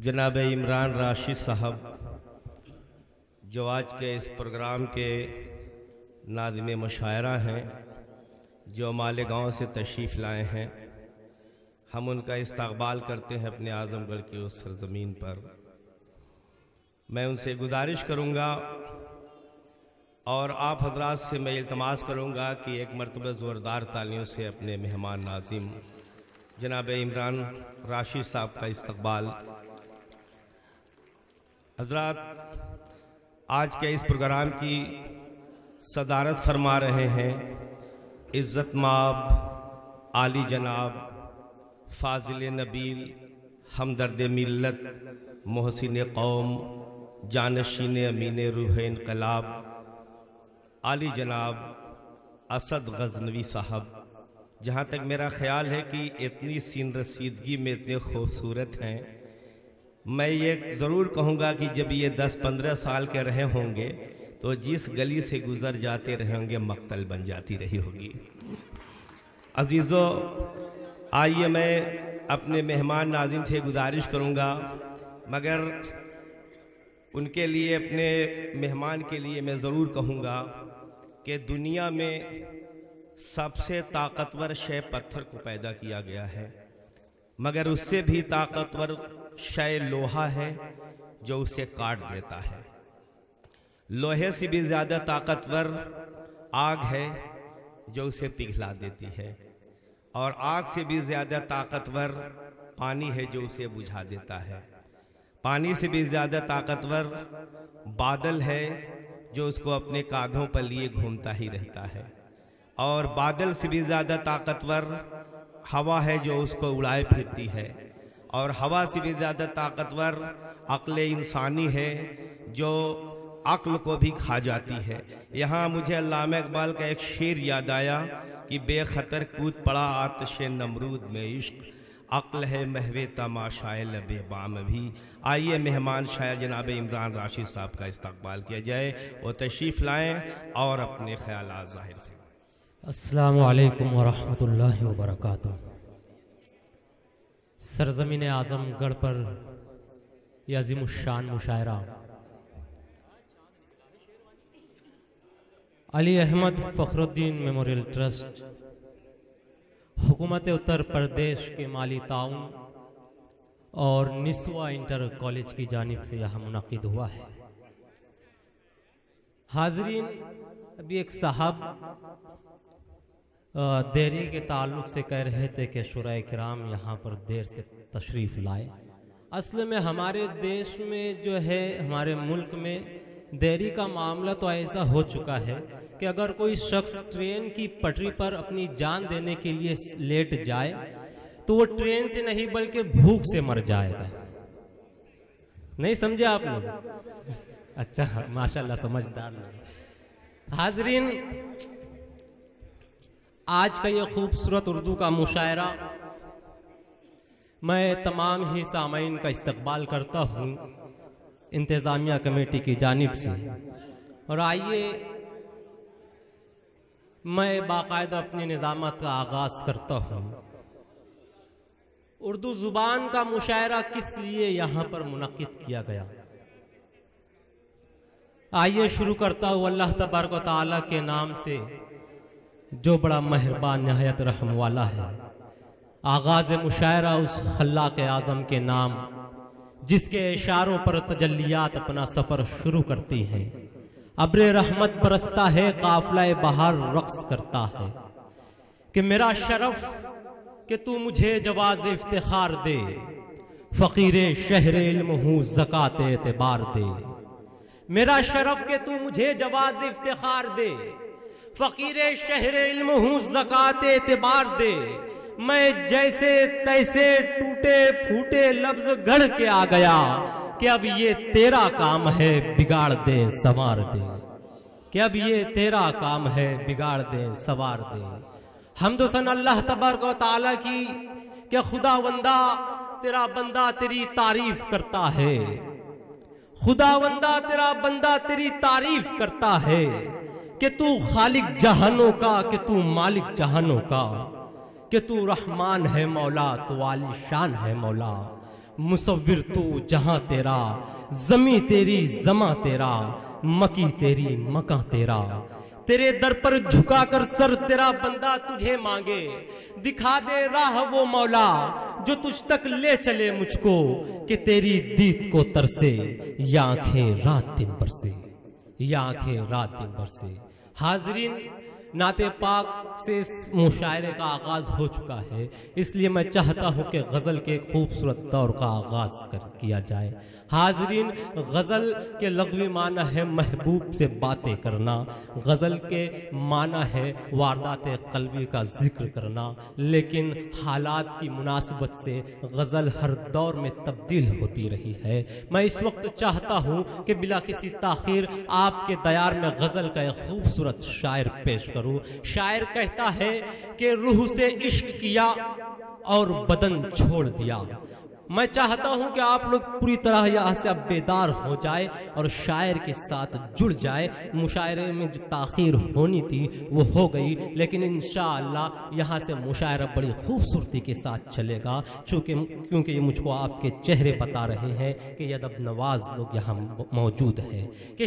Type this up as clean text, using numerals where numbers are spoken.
जनाब इमरान राशिद साहब जो आज के इस प्रोग्राम के नाज़िम मुशायरा हैं, जो मालेगांव से तशरीफ़ लाए हैं, हम उनका इस्तक़बाल करते हैं अपने आज़मगढ़ की उस सरज़मीन पर। मैं उनसे गुजारिश करूँगा और आप हजरात से मैं इल्तमास करूँगा कि एक मरतबा ज़ोरदार तालियों से अपने मेहमान नाज़िम जनाब इमरान राशिद साहब का इस्तक़बाल। हजरात आज के इस प्रोग्राम की सदारत फरमा रहे हैं इज़्ज़त माब आली जनाब फ़ाज़िल नबील हमदर्द मिल्लत मोहसिन कौम जानशीन अमीन रूह इनकलाब आली जनाब असद गज़नवी साहब। जहाँ तक मेरा ख़्याल है कि इतनी सीन रसीदगी में इतने खूबसूरत हैं, मैं ये ज़रूर कहूँगा कि जब ये 10-15 साल के रहे होंगे तो जिस गली से गुज़र जाते रहे होंगे मक्तल बन जाती रही होगी। अज़ीज़ों, आइए मैं अपने मेहमान नाज़िम से गुजारिश करूँगा, मगर उनके लिए अपने मेहमान के लिए मैं ज़रूर कहूँगा कि दुनिया में सबसे ताकतवर शय पत्थर को पैदा किया गया है, मगर उससे भी ताकतवर शय लोहा है जो उसे काट देता है। लोहे से भी ज़्यादा ताकतवर आग है जो उसे पिघला देती है, और आग से भी ज़्यादा ताकतवर पानी है जो उसे बुझा देता है। पानी से भी ज़्यादा ताकतवर बादल है जो उसको अपने कांधों पर लिए घूमता ही रहता है, और बादल से भी ज़्यादा ताकतवर हवा है जो उसको उड़ाए फिरती है, और हवा से भी ज़्यादा ताकतवर अक्ल इंसानी है जो अक्ल को भी खा जाती है। यहाँ मुझे अल्लामा इकबाल का एक शेर याद आया कि बेखतर कूद पड़ा आतिश नमरूद में इश्क, अक्ल है महवे तमाशाए लबे बाम भी। आइए मेहमान शायर जनाब इमरान राशिद साहब का इस्तक़बाल किया जाए, वो तशरीफ़ लाएँ और अपने ख़यालात ज़ाहिर करें। अस्सलामु अलैकुम वरहमतुल्लाहि वबरकातुहू। सरज़मीन आज़मगढ़ पर यह अज़ीमुश्शान मुशायरा अली अहमद फ़खरुद्दीन मेमोरियल ट्रस्ट, हुकूमत उत्तर प्रदेश के माली ताउन और निस्वा इंटर कॉलेज की जानिब से यहाँ मुनक़िद हुआ है। हाज़रीन, अभी एक साहब देरी के ताल्लुक़ से कह रहे थे कि शुराए किराम यहाँ पर देर से तशरीफ़ लाए। असल में हमारे देश में जो है, हमारे मुल्क में देरी का मामला तो ऐसा हो चुका है कि अगर कोई शख्स ट्रेन की पटरी पर अपनी जान देने के लिए लेट जाए तो वो ट्रेन से नहीं बल्कि भूख से मर जाएगा। नहीं समझे आप लोग? अच्छा, माशाल्लाह समझदार लोग। हाज़रीन, आज का ये खूबसूरत उर्दू का मुशायरा मैं तमाम ही सामाईन का इस्तक़बाल करता हूँ इंतज़ामिया कमेटी की जानिब से। और आइए मैं बाकायदा अपनी निज़ामत का आगाज़ करता हूँ। उर्दू ज़ुबान का मुशायरा किस लिए यहाँ पर मुनक़िद किया गया, आइए शुरू करता हूँ अल्लाह तबारक व तआला के नाम से जो बड़ा मेहरबान नहायत रहम वाला है। आगाज़ मुशायरा उस खल्लाक़ आज़म के नाम जिसके इशारों पर तजल्लियात अपना सफ़र शुरू करती हैं। अब्र रहमत बरसता है, काफ़िला बहार रक़्स करता है कि मेरा शरफ़ कि तू मुझे जवाज़ इफ्तिखार दे, फ़कीर शहर इल्म हूँ ज़कात एतबार दे। मेरा शरफ़ कि तू मुझे जवाज़ इफ्तिखार दे, फ़कीर शहर इल्म हूँ ज़कात एतबार दे। मैं जैसे तैसे टूटे फूटे लफ्ज़ गढ़ के आ गया कि अब ये तेरा काम है बिगाड़ दे संवार दे, कि अब ये तेरा काम है बिगाड़ दे संवार दे। हम्द सन अल्लाह तबारक व तआला की कि खुदावंदा तेरा बंदा तेरी तारीफ करता है, खुदावंदा तेरा बंदा तेरी तारीफ करता है कि तू खालिक जहानों का, कि तू मालिक जहानों का, कि तू रहमान है मौला, तू आली शान है मौला। मुसव्विर तू जहां तेरा, जमी तेरी जमा तेरा, मकी तेरी मका तेरा। तेरे दर पर झुकाकर सर तेरा बंदा तुझे मांगे, दिखा दे राह वो मौला जो तुझ तक ले चले मुझको, कि तेरी दीद को तरसे या आंखें रात दिन बरसे, या आंखें रात दिन बरसे। हाजरीन, नाते पाक से इस मुशायरे का आगाज हो चुका है, इसलिए मैं चाहता हूं कि गज़ल के एक खूबसूरत दौर का आगाज किया जाए। हाजरीन, गज़ल के लग़वी माना है महबूब से बातें करना, गज़ल के माना है वारदात क़ल्बी का जिक्र करना, लेकिन हालात की मुनासिबत से गज़ल हर दौर में तब्दील होती रही है। मैं इस वक्त चाहता हूँ कि बिला किसी ताख़ीर आपके दयार में गज़ल का एक खूबसूरत शायर पेश करूँ। शायर कहता है कि रूह से इश्क किया और बदन छोड़ दिया। मैं चाहता हूं कि आप लोग पूरी तरह यहाँ से अब बेदार हो जाए और शायर के साथ जुड़ जाए। मुशायरे में जो ताख़ीर होनी थी वो हो गई, लेकिन इंशाअल्लाह यहाँ से मुशायरा बड़ी खूबसूरती के साथ चलेगा, क्योंकि ये मुझको आपके चेहरे बता रहे हैं कि ये अदब नवाज लोग यहाँ मौजूद हैं। कि